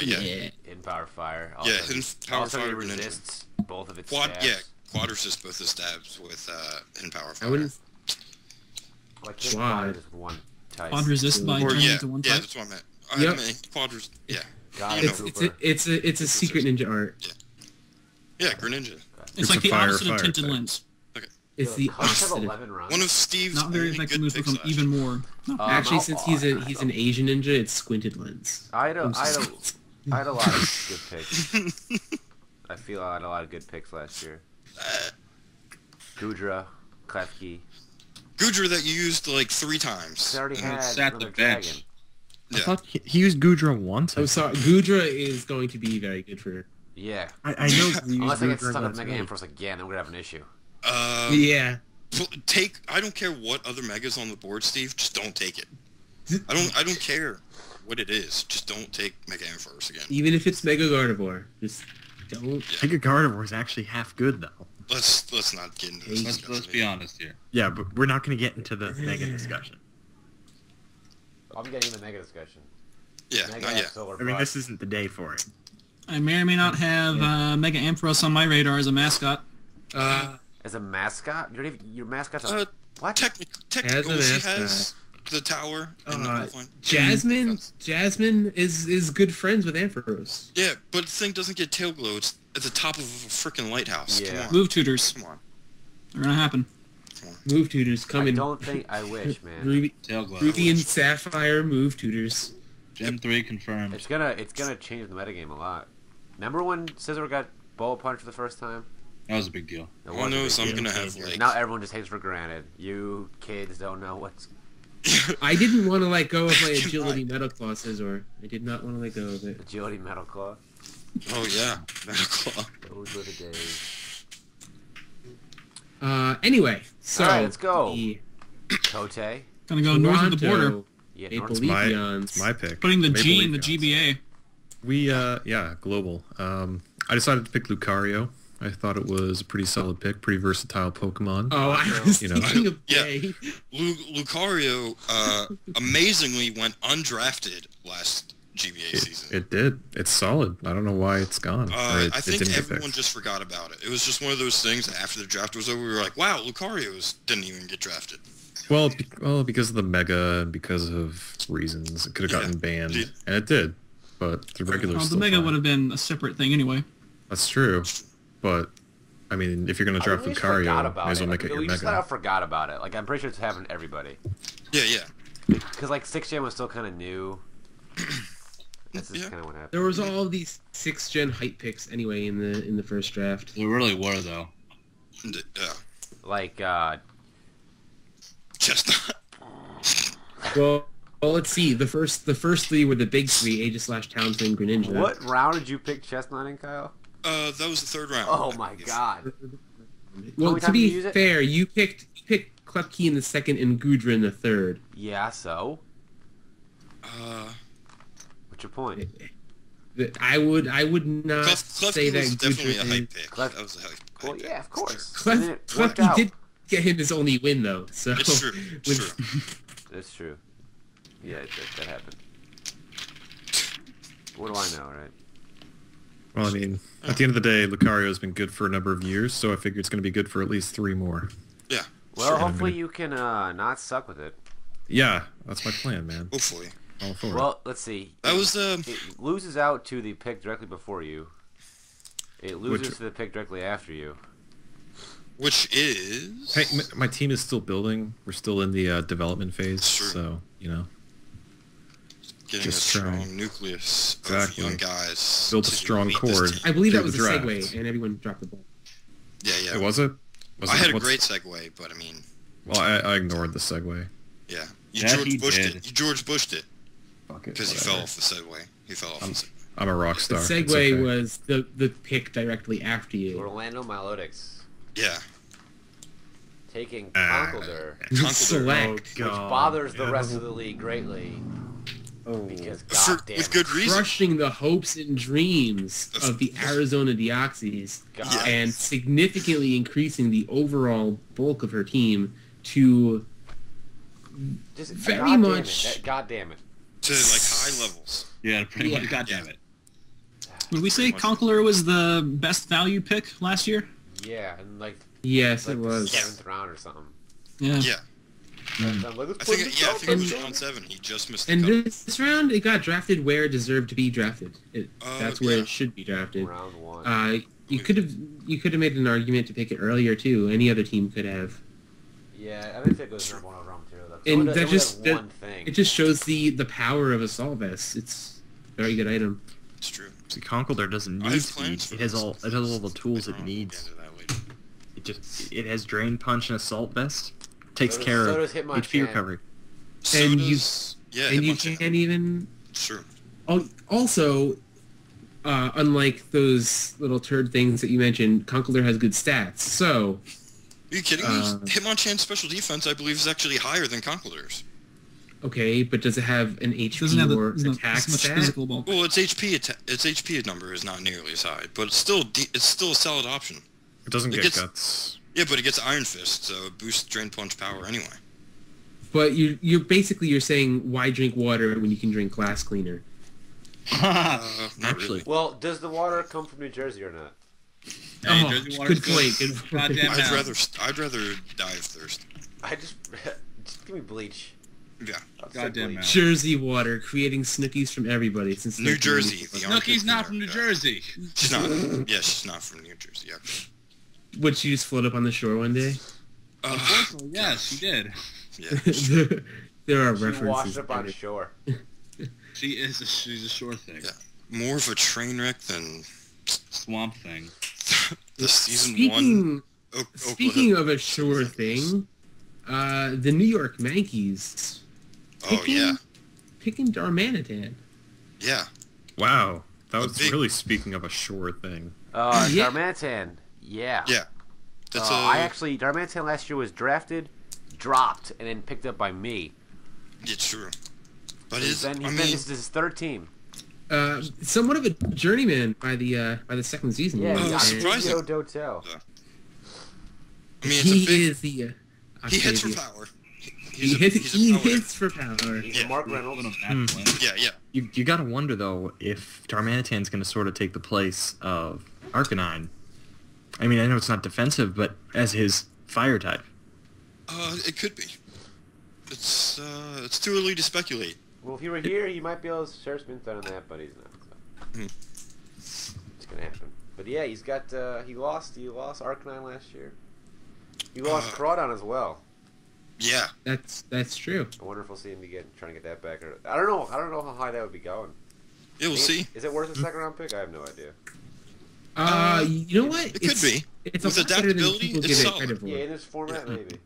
Yeah. Hidden Power Fire. Yeah, Hidden Power also Fire it Greninja. resists both of its Quad. stabs. Yeah. Quad resists both the stabs with hidden power. Fire. I wouldn't. Like hidden Quad. power is one type. Quad resist by Or turning yeah, into one yeah, type. that's what I meant. Yep. I mean, quad yeah. Got You it, know. Cooper. It's a secret ninja art. Yeah, Greninja. It's like a the fire opposite of tinted type. lens. It's the Cubs have opposite. 11 runs. One of Steve's Not very only effective good moves picks with them last even year. more. No. Actually, I'll- since I'll- he's an Asian ninja, it's squinted lens. I had a lot of good picks. I feel I had a lot of good picks last year. Gudra, Klefki. Gudra that you used like 3 times. I already had sat the another bench. dragon. I Yeah. thought he used Gudra once. I'm sorry, Gudra is going to be very good for. Yeah. I know he used Unless I get Gudra stuck with once Mega already. Ampharos again, I'm gonna have an issue. Yeah. Take. I don't care what other megas on the board, Steve. Just don't take it. I don't care what it is. Just don't take Mega Ampharos again. Even if it's Mega Gardevoir, just don't. Mega Gardevoir is actually half good though. Let's not get into this. Let's discussion be here. honest here. Yeah, but we're not going to get into the mega discussion. I'm getting the Mega discussion. Yeah, Mega not yet. Solar I mean, Bust. this isn't the day for it. I may or may not have Mega Ampharos on my radar as a mascot. As a mascot? Your mascot's a... Uh, what? Technically, As a she mascot. has the tower and the lifeline. Jasmine is good friends with Ampharos. Yeah, but the thing doesn't get tail glow. It's at the top of a freaking lighthouse. Yeah. Come on. Move tutors. Come on. They're gonna happen. Move tutors I coming. don't think I wish, man. Tail glove. Ruby and Sapphire move tutors. Gen 3 confirmed. It's gonna change the metagame a lot. Remember when Scizor got bullet punched for the first time? That was a big deal. It Who was a knows? big I'm deal. gonna have like. Now everyone just takes it for granted. You kids don't know what's. I didn't want to let go of my agility metal claw, Scizor. I did not want to let go of it. Agility Metal Claw. Oh yeah, Metal Claw. Those were the days. Anyway, so Alright, let's go. the Kote. Gonna go north of the border. Toronto Yeah, Maple North- Leafeons. It's my pick. Putting the Maple G in the Leafeons. GBA. We, yeah, global. I decided to pick Lucario. I thought it was a pretty solid pick, pretty versatile Pokemon. Oh, I was You know. thinking of Yeah. Bay. Lucario amazingly went undrafted last GBA season. It did. It's solid. I don't know why it's gone. Or I it think didn't get everyone picked. just forgot about it. It was just one of those things that after the draft was over, we were like, wow, Lucario didn't even get drafted. Well, because of the Mega and because of reasons, it could have gotten banned, Yeah. and it did. But the regular. The Mega would have been a separate thing anyway. That's true, but I mean, if you're gonna draft We just forgot Lucario, about might as well it. make it your We just Mega. kind of forgot about it. Like I'm pretty sure it's happened to everybody. Yeah, yeah. Because like 6 Gen was still kind of new. That's just Yeah. kind of what happened. There was all these 6th gen hype picks anyway in the first draft. There really were, though. Yeah. Like Chestnut. Well, let's see. The first 3 were the big 3: Aegis/Townsend, Greninja. what round did you pick Chestnut in, Kyle? That was the third round. Oh my god. Well, many to times did you be use it? fair, you picked Klepke in the 2nd and Gudra in the 3rd. Yeah, so what's your point? I would not Klefki say that was definitely a Gudra hype pick. Clef- That was a hype pick. Well, yeah, of course. And then it worked Klepke out. did get him his only win though. So It's true. It's with- true. That's true. Yeah, that happened. What do I know, right? Well, I mean, at the end of the day, Lucario's been good for a number of years, so I figure it's going to be good for at least 3 more. Yeah. Well, sure. hopefully you can not suck with it. Yeah, that's my plan, man. Hopefully. All for it. Well, let's see. That was It loses out to the pick directly before you. It loses Which- to the pick directly after you. which is. Hey, my team is still building. We're still in the development phase, Sure. so, you know, Getting just a strong trying. nucleus Exactly. of young guys. Build a to strong beat this core. team. I believe Through that was the a draft. segue, and everyone dropped the ball. Yeah, yeah. Was it? Was I it- had a what's- great segue, but I mean, Well, I ignored the segue. yeah. You Yeah, he George Bushed did. it. You George Bushed it. Fuck it, Because he whatever. fell off the segue. He fell off the segue. I'm a rock The star. It's segue okay. was the pick directly after you. Orlando Milotics Yeah. taking Ah. Conkeldurr, Conkeldurr. Select. which bothers the rest of the league greatly. Because goddamn With good reason. Crushing the hopes and dreams of the Arizona Deoxys God. and significantly increasing the overall bulk of her team to Just very goddamn much- it. God damn it. To like high levels. Yeah, pretty Yeah. much. God damn it. Would we say Conkeldurr was the best value pick last year? Yeah, and like yes, the it was. 7th round or something. Yeah. Yeah. And I'm like, let's I put think this it, yeah, I out think it was there. round 7. He just missed the And cut. this round, it got drafted where it deserved to be drafted. That's where yeah. it should be drafted. Round 1. You could have made an argument to pick it earlier too. Any other team could have. Yeah, I think it goes number 1 or round 2. Though. And It that only just has that, one thing. it just shows the power of a Solvest. It's a very good item. It's true. See, Conkeldurr doesn't I need have speed. plans for It has this. all the tools it We'll needs. get into that later. It has Drain Punch and Assault Vest. Takes So care does of Hitmonchan. HP recovery. So And does, yeah, and you Hitmonchan. can't even. Sure. Also, unlike those little turd things that you mentioned, Conkeldurr has good stats. So, Are you kidding me? Hitmonchan's special defense, I believe, is actually higher than Conkeldurr's. okay, but does it have an Doesn't HP have or doesn't have attack as much stat? physical bulk. Well, its HP number is not nearly as high, but it's still a solid option. It doesn't It get gets- guts. Yeah, but it gets Iron Fist, so it boosts Drain Punch power anyway. But you're saying why drink water when you can drink glass cleaner? Not Actually, really. Well, does the water come from New Jersey or not? Hey, Oh, Jersey water's good point. Good point. Goddamn I'd mountain. rather die of thirst. I just give me bleach. Yeah. I'll say Goddamn bleach. man. Jersey water, creating Snookies from everybody since New 1994. Jersey. The Snooki's armpit not cleaner. from New Yeah. Jersey. She's not. Yeah, she's not from New Jersey. Yeah. Would you just float up on the shore one day? Unfortunately, yes, she did. Yeah. There are She references. washed up on shore. She's a shore thing. Yeah. More of a train wreck than Swamp thing. the season one. Speaking of a shore thing, the New York Yankees. Picking Darmanitan. Yeah. Wow. That was big- really speaking of a sure thing. Yeah. Darmanitan. Yeah. Yeah. That's Darmanitan last year was drafted, dropped, and then picked up by me. It's true. But This is his third team. Somewhat of a journeyman by the second season. Yeah, Oh, he's surprising. Dotel. I mean, it's a He big... is the. He hits for Octavius. power. He hits for power. He's a Mark Reynolds. Yeah. You gotta wonder though if Darmanitan's gonna sort of take the place of Arcanine. I mean, I know it's not defensive, but as his fire type. It could be. It's too early to speculate. Well, if he were here, he might be able to share spin on that, but he's not. So. It's gonna happen. But yeah, he's got. He lost Arcanine last year. He lost Crawdon as well. Yeah. That's true. I wonder if we'll see him trying to get that back. I don't know. I don't know how high that would be going. Yeah, we'll see. Is it worth a second round pick? I have no idea. You know what? It could be. It's With a lot better than adaptability, people it's give it solid. credit for. Yeah, in this format, maybe.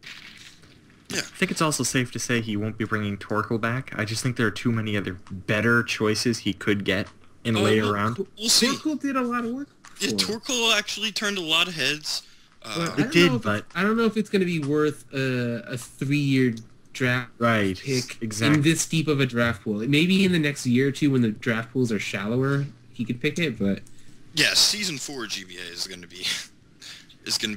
Yeah. I think it's also safe to say he won't be bringing Torkoal back. I just think there are too many other better choices he could get in a later round. We'll see. Torkoal did a lot of work. Yeah, Torkoal actually turned a lot of heads. But It did, but I don't know if it's going to be worth a 3-year draft right, pick exactly. in this deep of a draft pool. Maybe in the next year or two when the draft pools are shallower, he could pick it, but... Yeah, season 4 GBA is going to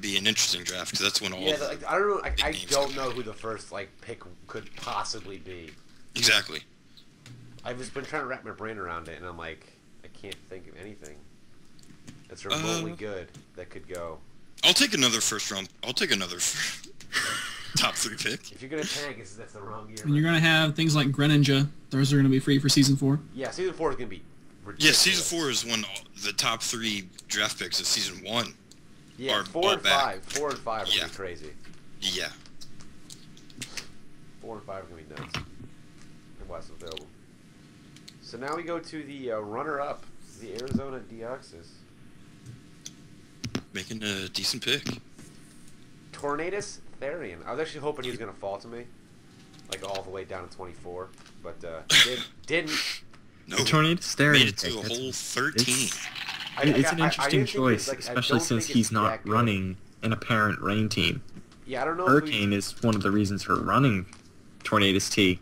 be an interesting draft because that's when all. Yeah, I don't know. I names don't come know out. who the first pick could possibly be. Exactly. I've just been trying to wrap my brain around it, and I'm like, I can't think of anything that's remotely good that could go. I'll take another first round. I'll take another top 3 pick. If you're gonna tank, that's the wrong year. And you're going to have things like Greninja. Those are going to be free for Season 4. Yeah, season 4 is gonna be Yeah, ridiculous. season 4 is when the top 3 draft picks of season 1. Yeah, are 4 all and back. 5. 4 and 5 are Yeah. gonna be crazy. Yeah. 4 and 5 are gonna be nuts. And what's available. So now we go to the runner-up, the Arizona Deoxys. Making a decent pick. Tornadus Therian. I was actually hoping he was going to fall to me, all the way down to 24, but didn't. No. The Tornado Stereo Made it to a whole 13. It's an interesting choice, I especially don't since think he's it's not that good. running an apparent rain team. Yeah, I don't know. If Hurricane is one of the reasons for running Tornadus-T.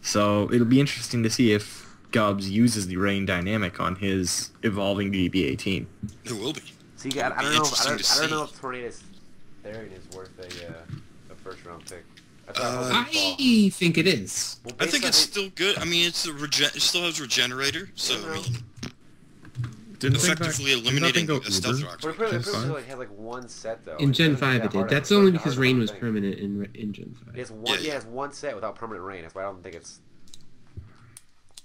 So it'll be interesting to see if Gubbs uses the rain dynamic on his evolving GBA team. It will be. See, It'll I be don't know. interesting I to don't know see. if Tornadus Therian is worth a first round pick. That's why I hope he falls. I think it is. Well, I based think on it's his- still good. I mean, it still has Regenerator, so I mean, Didn't think effectively that- didn't that eliminating thing go a Stealth Uber? Rock. But it pretty Gen much 5? had one set though. In Gen doesn't 5 get it did. hard- That's hard- only hard because to rain find was things. permanent in Gen 5. It has one. Yeah. It has one set without permanent rain. That's why I don't think it's.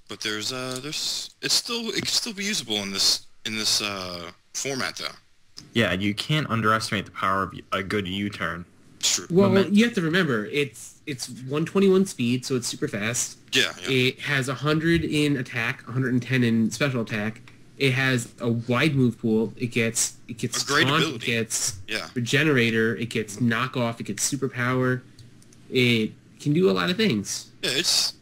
But there's it can still be usable in this format though. Yeah, you can't underestimate the power of a good U-turn. It's true. Well, Momentum. you have to remember, it's 121 speed, so it's super fast. Yeah. It has 100 in attack, 110 in special attack. It has a wide move pool. It gets A great taunt, ability. it gets Yeah. regenerator, it gets knockoff, it gets superpower. It can do a lot of things. Yeah, it's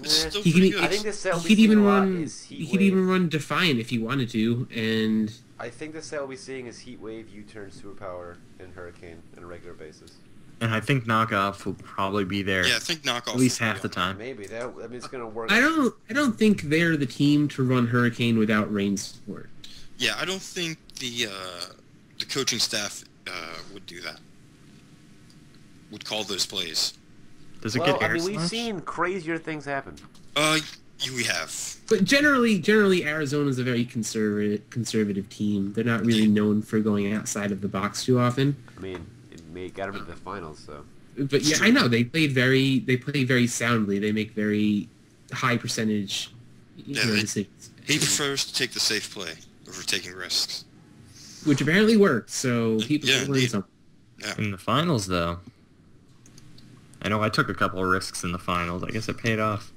still He pretty can, good. I think this set will he be could even seeing a lot run. is Heat He could Wave. even run Defiant if he wanted to, and I think the set we'll be seeing is Heat Wave, U-turn, Superpower, and Hurricane on a regular basis. And I think knockoff will probably be there Yeah, I think knockoff. at least will be half the on. time. Maybe that. I mean, it's gonna work. I don't think they're the team to run Hurricane without rain support. Yeah, I don't think the coaching staff would do that. Would call those plays. Does it Well, get I air mean, we've slash? seen crazier things happen. We have. But generally, Arizona's a very conservative team. They're not really known for going outside of the box too often. I mean, it got him to the finals, so. But yeah, I know they play very soundly. They make very high percentage Yeah, they- decisions. He prefers to take the safe play over taking risks. which apparently worked. So people Yeah, can learn indeed. something. In the finals, though, I know I took a couple of risks in the finals. I guess it paid off.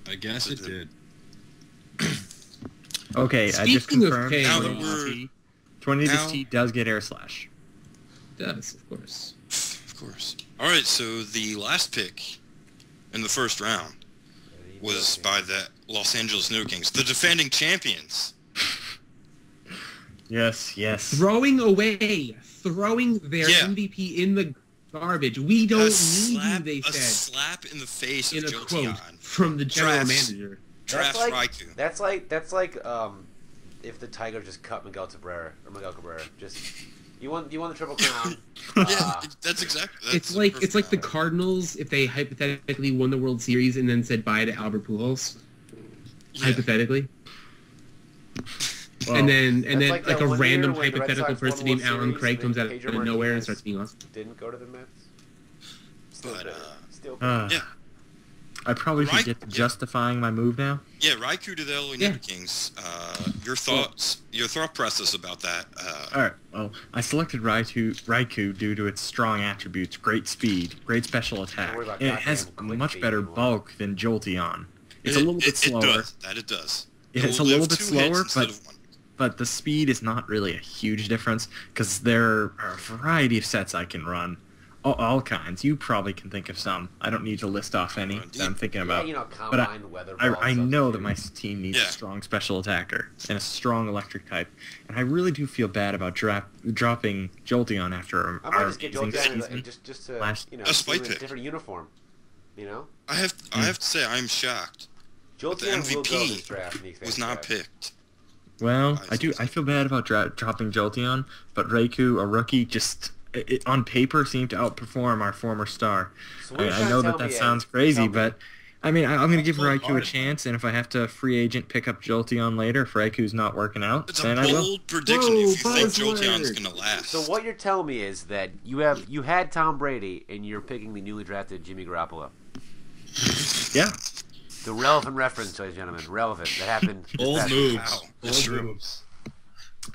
I guess it did. Okay, I just Speaking of confirmed. paying Now off, that we're- T, 20 now- T does get air slash. does, of course. Of course. All right, so the last pick in the first round was by the Los Angeles Snow Kings, the defending champions. Yes, yes. Throwing their Yeah. MVP in the garbage. We don't need you, they a said slap in the face in of a quote Jolteon. from the general Drafts. manager. Draft Raikou. That's like if the Tigers just cut Miguel Cabrera. Just you won the Triple Crown. Yeah, that's exactly. It's like the Cardinals if they hypothetically won the World Series and then said bye to Albert Pujols. Hypothetically. Well, and then like like that a one random year when the Red hypothetical Sox won person the named World Alan Series, Craig and comes out Pedro of nowhere and Martinez starts being awesome. Didn't go to the Mets. Still But, bitter. Still bitter. Yeah. I probably should get to Yeah. justifying my move now. Yeah, Raikou to the LA Nipper Kings. Your thought process about that. All right. Well, I selected Raikou due to its strong attributes: great speed, great special attack, worry about and it has goddamn quick much feet better anymore. bulk than Jolteon. It's a little bit slower, It does. It's It'll a little live bit 2 hits slower, instead of 1. but the speed is not really a huge difference because there are a variety of sets I can run, all kinds. You probably can think of some. I don't need to list off any that I'm thinking about. But I know that my team needs a strong special attacker and a strong electric type, and I really do feel bad about dropping Jolteon after I might our just get amazing Jolteon season. just to last- A spike pick. different uniform. You know, I have to say I'm shocked. But the Jolteon will go this MVP draft. in the expansion was not draft. picked. Well, I I feel bad about dropping Jolteon, but Raikou, a rookie, just on paper seemed to outperform our former star. So what you're I trying know to that tell me sounds is- crazy, tell me- but I mean, I'm going to give Full Raikou a hard. chance, and if I have to free agent pick up Jolteon later, if Raikou's not working out, It's a then I will. bold prediction Whoa, if you think buzzword. Jolteon's going to last. So what you're telling me is that you had Tom Brady and you're picking the newly drafted Jimmy Garoppolo. Yeah. The relevant reference, ladies and gentlemen. Relevant. That happened. this Bold past moves. week. Wow, Bold that's true. moves.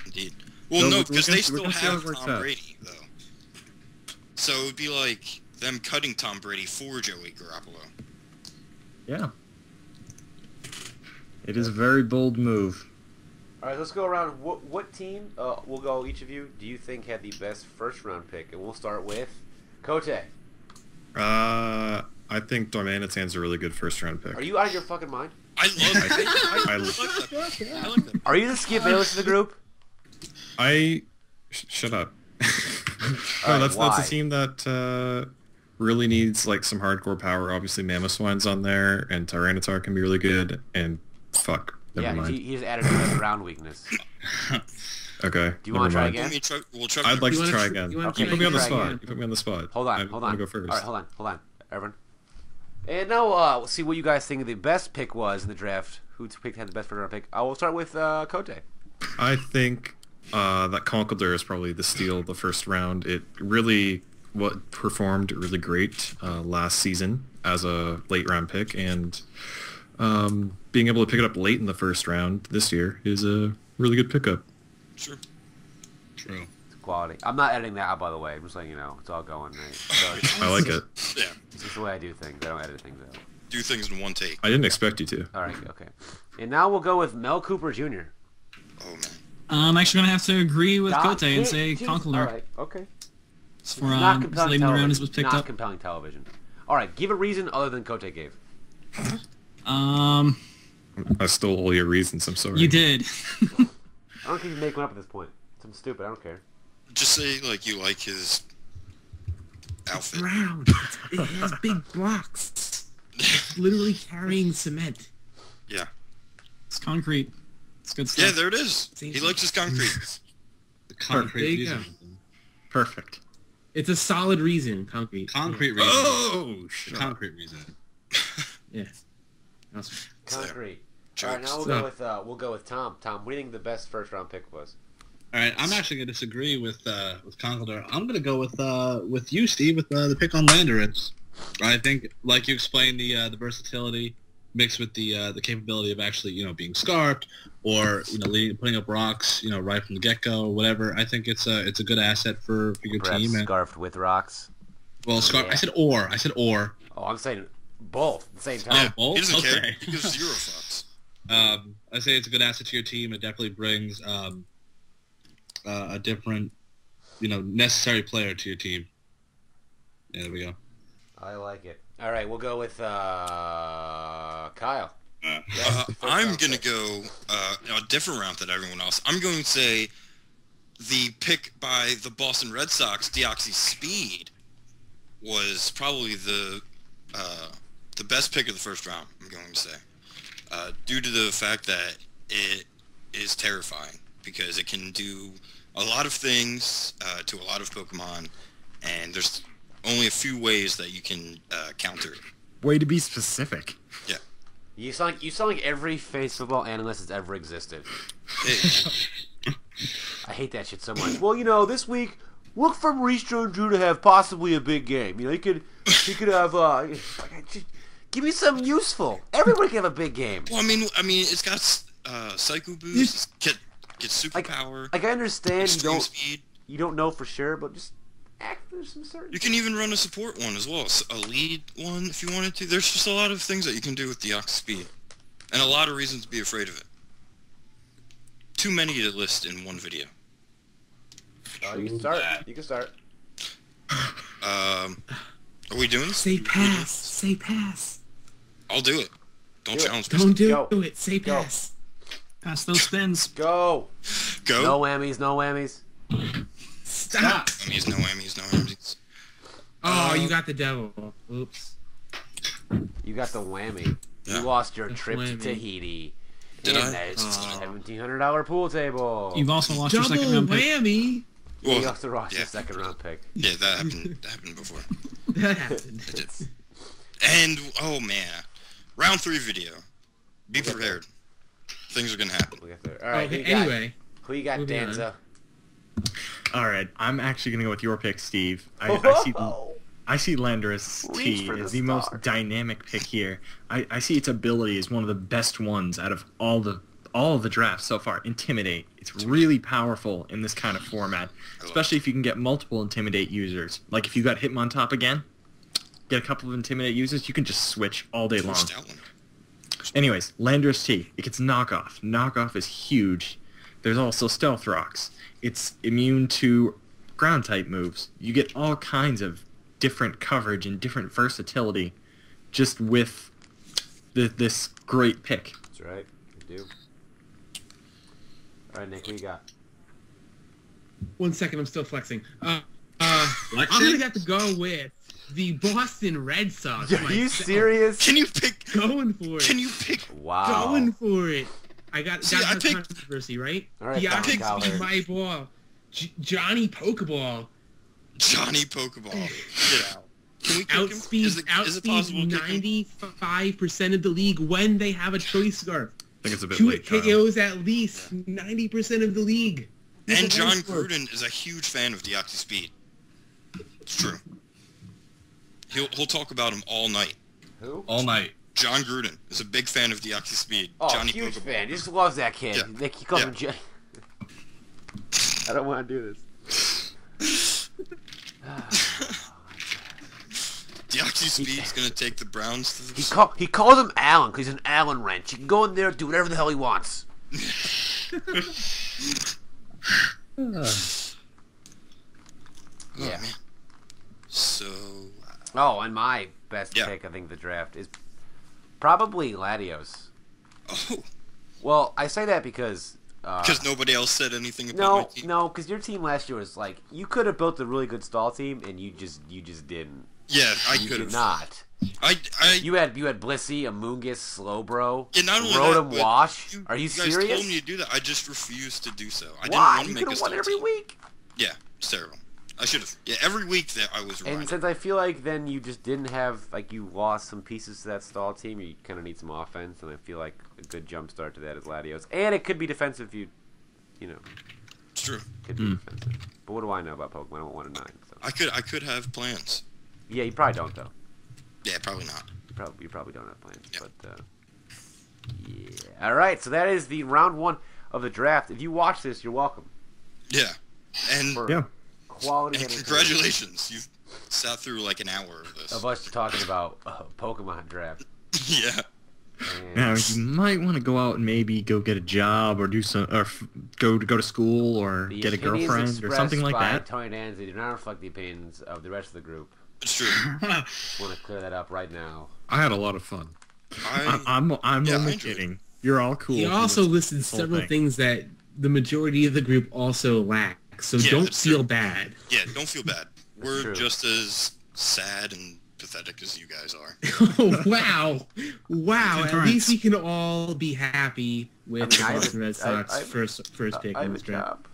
Indeed. Well, So no, we're because gonna- they we're still gonna see how have it works Tom out. Brady, though. So it would be like them cutting Tom Brady for Joey Garoppolo. Yeah. It is a very bold move. All right, let's go around. What team? We'll go. Each of you. Do you think had the best first round pick? And we'll start with Kote. I think Dormanitan's a really good first-round pick. Are you out of your fucking mind? I love that. I I- like that. I like that. Are you the Skip Bayless of the group? Shut up. Alright, That's why? a team that really needs like some hardcore power. Obviously, Mamoswine's on there, and Tyranitar can be really good. And fuck, never Yeah, mind. he just added another round weakness. Okay. Do you wanna try again? I'd like You to wanna try tr- again. you wanna Okay, You put me on the try spot. again. You put me on the spot. Hold I on. wanna go first. All right, hold on, everyone. And now we'll see what you guys think the best pick was in the draft. Who had the best first round pick? I will start with Kote. I think that Conkeldurr is probably the steal of the first round. It really performed really great last season as a late round pick, and being able to pick it up late in the first round this year is a really good pickup. Sure. True. It's quality. I'm not editing that out, by the way. I'm just letting you know. It's all going right. So I like it. Yeah. it's just the way I do things. I don't edit things out. Do things in one take. I didn't expect you to. All right, okay. And now we'll go with Mel Cooper Jr. Oh man. I'm actually going to have to agree with Kote and say Jeez. Conkeldurr. All right, okay. For Not late compelling in the round television. as was picked Not up. compelling television. All right, give a reason other than Kote gave. Um, I stole all your reasons. I'm sorry. you did. I don't think you make one up at this point. Something stupid. I don't care. Just say like you like his outfit. Round. It has big blocks. Literally carrying cement. Yeah. It's concrete. It's good Yeah, stuff. there it is. He likes his concrete. The concrete There you reason. Perfect. It's a solid reason, concrete. Concrete reason. Oh, The shut up. concrete reason. Yeah. Awesome. Concrete. Jokes. All right, now So- we'll go with Tom. Tom, what do you think the best first round pick was? All right, I'm actually going to disagree with Conkeldurr. I'm going to go with you, Steve, with the pick on Landorus. I think, like you explained, the versatility mixed with the capability of actually being scarfed or putting up rocks right from the get-go or whatever. I think it's a good asset for your Perhaps team. Scarfed with rocks. Well, Yeah. I said or. Oh, I'm saying both at the same Oh, time. both? He doesn't care. Okay. He gives 0 fucks. I say it's a good asset to your team. It definitely brings a different, necessary player to your team. Yeah, there we go. I like it. All right, we'll go with Kyle. I'm going to go a different route than everyone else. I'm going to say the pick by the Boston Red Sox, Deoxy Speed, was probably the best pick of the first round, I'm going to say. Due to the fact that it is terrifying, because it can do a lot of things to a lot of Pokemon, and there's only a few ways that you can counter it. Way to be specific. Yeah. You sound like every face football analyst that's ever existed. I hate that shit so much. Well, this week, look for Maurice Jones-Drew to have possibly a big game. He could have. Just give me something useful. Everybody can have a big game. Well, I mean, it's got Psycho Boost, get Superpower. I understand Extreme Speed. you don't know for sure, but just act there's some certain. You can even run a support one as well, a lead one if you wanted to. There's just a lot of things that you can do with Deoxy Speed, and a lot of reasons to be afraid of it. Too many to list in one video. You can start. You can start. Are we doing this? Say pass. Say pass. I'll do it. Don't Do it. challenge me. Don't do Go. it. Say Go. pass. Pass those spins. Go. Go. No whammies. No whammies. Stop. Whammies, no whammies, no whammies. Oh, you got the devil. Oops. You got the whammy. Yeah. You lost your The trip to whammy. Tahiti. Did in I? that Oh. $1,700 pool table. You've also lost your Double second round pick. whammy. Well, You also lost yeah. your second round pick. Yeah, that happened. That happened before. That happened. It did. And oh man, round 3 video. Be We'll get prepared. Things are gonna happen. We'll get there. All right. Okay, who you got? anyway. Who you got, moving on. Danza? All right, I'm actually gonna go with your pick, Steve. I see Landorus-T Reach for as the the most stars. dynamic pick here. I see its ability as one of the best ones out of all of the drafts so far. Intimidate. It's really powerful in this kind of format, especially if you can get multiple Intimidate users. Like if you got Hitmontop again, get a couple of Intimidate users, you can just switch all day long. First out one. Anyways, Landorus-T. It gets Knockoff. Knockoff is huge. There's also Stealth Rocks. It's immune to Ground-type moves. You get all kinds of different coverage and different versatility just with this great pick. That's right. You do. All right, Nick, who you got? 1 second, I'm still flexing. I'm gonna have to go with the Boston Red Sox. Are you myself. serious? Can you pick? Going for it. Can you pick? Wow. Going for it. I got See, I have picked- controversy, right? All right, Deoxys Kyle Speed, Hurd. my ball. Johnny Pokeball. Johnny Pokeball. Get out. Can we pick him? Is it possible to pick him? 95% of the league when they have a choice scarf. I think it's a bit Two late, Kyle. KOs at least 90% of the league. And It's a John high score. Gruden is a huge fan of Deoxy Speed. It's true. He'll talk about him all night. Who? All night. John Gruden is a big fan of Deoxy Speed. Oh, Johnny huge Pokeball. fan. He just loves that kid. Yeah. Nick, he calls Yeah. him Johnny. I don't want to do this. Deoxy Speed's gonna take the Browns to the He calls him Allen because he's an Allen wrench. He can go in there and do whatever the hell he wants. Oh, Yeah. man. So, Oh, and my best Yeah. pick, I think, the draft is probably Latios. oh, Well, I say that because... because nobody else said anything about my team. No, because your team last year was like... You could have built a really good stall team, and you just didn't. Yeah, I You could did have. not. I You had Blissey, Amoongus, Slowbro, yeah, not only Rotom that, but Wash. Are you guys serious? told me to do that. I just refused to do so. I Why? didn't You want could to have make a won stall every team. week. Yeah, it's terrible. I should have. Yeah, every week that I was And right. since I feel like then you just didn't have, like, you lost some pieces to that stall team, you kind of need some offense, and I feel like a good jump start to that is Latios. And it could be defensive if you know, It's true. could be defensive. But what do I know about Pokemon? I went 1 and 9. So. I could have plans. Yeah, you probably don't, though. Yeah, probably not. You probably don't have plans. Yeah. But Yeah. All right, so that is the round 1 of the draft. If you watch this, you're welcome. Yeah. And Quality. and congratulations, you've sat through like an hour of this. Of us talking about Pokemon draft. Yeah. And Now you might want to go out and maybe go get a job or do some, or go to school or the get a opinions girlfriend or something like expressed that. by Tony Danzy do not reflect the opinions of the rest of the group. It's true. Just want to clear that up right now. I had a lot of fun. I'm Yeah, only I enjoyed kidding. You're all cool. He if you also listen to listed the whole several thing. things that the majority of the group also lack. So Yeah, don't that's feel true. bad. Yeah, don't feel bad. We're true. just as sad and pathetic as you guys are. Oh, wow. Wow. At Concurrence. least we can all be happy with the I have Boston a- Red Sox I- first pick I in have a this draft. job.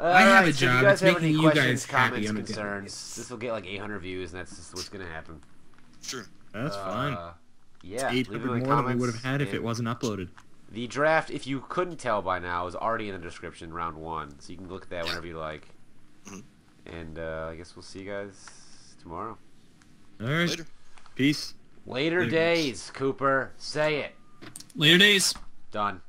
I have a Alright, so job. if you guys It's have making any you questions, guys happy. comments, I'm a good concerns, this will get like 800 views, and that's just what's going to happen. Sure. That's fine. Yeah, It's leave 800 it in the more than we comments, would have had if it and wasn't uploaded. The draft, if you couldn't tell by now, is already in the description, round 1. So you can look at that whenever you like. Mhm. And I guess we'll see you guys tomorrow. All right. Later. Peace. Later days, Cooper. Say it. Later days. Done.